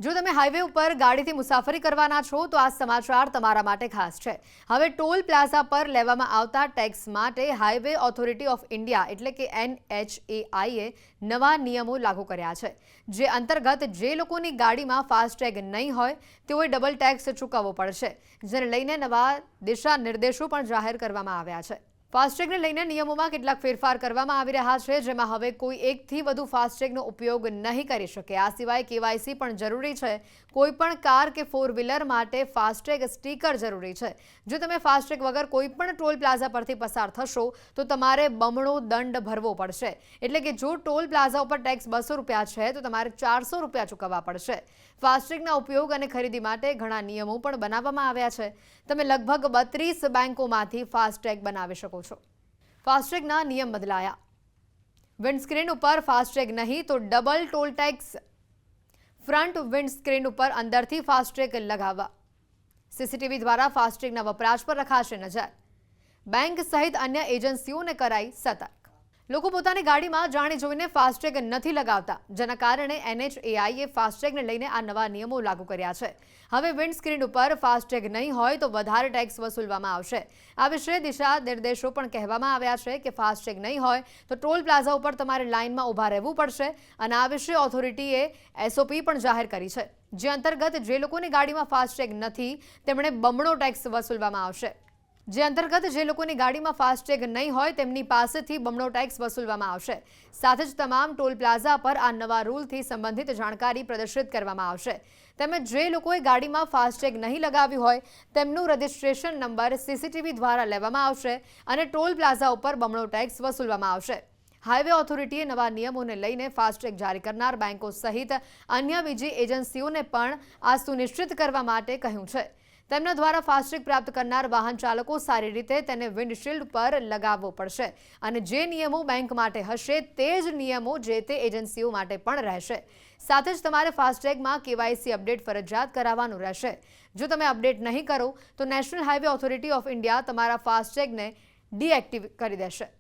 જો તમે હાઈવે ઉપર ગાડીથી મુસાફરી કરવાના છો તો આ સમાચાર તમારા માટે ખાસ છે। હવે ટોલ પ્લાઝા પર લેવામાં આવતા ટેક્સ માટે હાઈવે ઓથોરિટી ઓફ ઇન્ડિયા એટલે કે NHAI એ નવા નિયમો લાગુ કર્યા છે, જે અંતર્ગત જે લોકોની ગાડીમાં ફાસ્ટેગ નહીં હોય તેઓએ ડબલ ટેક્સ ચૂકવવો પડશે, જેને લઈને નવા દિશા નિર્દેશો પણ જાહેર કરવામાં આવ્યા છે। ફાસ્ટેગને લઈને નિયમોમાં કેટલાક ફેરફાર કરવામાં આવી રહ્યા છે, જેમાં હવે કોઈ એકથી વધુ ફાસ્ટેગનો ઉપયોગ નહીં કરી શકે। આ સિવાય KYC પણ જરૂરી છે। કોઈ પણ કાર કે ફોર વ્હીલર માટે ફાસ્ટેગ સ્ટીકર જરૂરી છે। જો તમે ફાસ્ટેગ વગર કોઈ પણ ટોલ પ્લાઝા પરથી પસાર થશો તો તમારે બમણો દંડ ભરવો પડશે। એટલે કે જો ટોલ પ્લાઝા ઉપર ટેક્સ 200 રૂપિયા છે તો તમારે 400 રૂપિયા ચૂકવવા પડશે। ફાસ્ટેગના ઉપયોગ અને ખરીદી માટે ઘણા નિયમો પણ બનાવવામાં આવ્યા છે। તમે લગભગ 32 બેંકોમાંથી ફાસ્ટેગ બનાવી શકો છો। ફાસ્ટેગના નિયમ બદલાયા। વિન્ડસ્ક્રીન ઉપર ફાસ્ટેગ નહીં તો ડબલ ટોલ ટેક્સ। ફ્રન્ટ વિન્ડસ્ક્રીન ઉપર અંદરથી ફાસ્ટેગ લગાવવા। CCTV દ્વારા ફાસ્ટેગના વપરાશ પર રખાશે નજર। બેંક સહિત અન્ય એજન્સીઓને કરાઈ સતર્ક। લોકો પોતાની ગાડીમાં જાણી જોઈને ફાસ્ટેગ નથી લગાવતા, જેના કારણે NHAI એ ફાસ્ટેગને લઈને આ નવા નિયમો લાગુ કર્યા છે। હવે વિન્ડસ્ક્રીન ઉપર ફાસ્ટેગ નહીં હોય તો વધારે ટેક્સ વસૂલવામાં આવશે। આ વિશે દિશા નિર્દેશો પણ કહેવામાં આવ્યા છે કે ફાસ્ટેગ નહીં હોય તો ટોલ પ્લાઝા ઉપર તમારે લાઇનમાં ઊભા રહેવું પડશે અને આ વિશે ઓથોરિટીએ SOP પણ જાહેર કરી છે, જે અંતર્ગત જે લોકોની ગાડીમાં ફાસ્ટેગ નથી તેમણે બમણો ટેક્સ વસૂલવામાં આવશે। જે લોકોની ગાડીમાં ફાસ્ટેગ નહીં હોય તેમની પાસેથી બમણો ટેક્સ વસૂલવામાં આવશે। સાથે જ તમામ ટોલ પ્લાઝા પર આ નવા રૂલથી સંબંધિત જાણકારી પ્રદર્શિત કરવામાં આવશે। તેમજ જે લોકોએ ગાડીમાં ફાસ્ટેગ નહીં લગાવ્યું હોય તેમનું રજિસ્ટ્રેશન નંબર CCTV દ્વારા લેવામાં આવશે અને ટોલ પ્લાઝા ઉપર બમણો ટેક્સ વસૂલવામાં આવશે। હાઈવે ઓથોરિટીએ નવા નિયમોને લઈને ફાસ્ટેગ જારી કરનાર બેંકો સહિત અન્ય બીજી એજન્સીઓને પણ આ સુનિશ્ચિત કરવા માટે કહ્યું છે। તેમના દ્વારા ફાસ્ટેગ પ્રાપ્ત કરનાર વાહન ચાલકો સારી રીતે તેને વિન્ડશીલ્ડ પર લગાવવો પડશે અને જે નિયમો બેંક માટે હશે તે જ નિયમો જે તે એજન્સીઓ માટે પણ રહેશે। સાથે જ તમારે ફાસ્ટેગમાં KYC અપડેટ ફરજિયાત કરાવવાનું રહેશે। જો તમે અપડેટ નહીં કરો તો national highway authority of India તમારા ફાસ્ટેગને ડીએક્ટિવ કરી દેશે।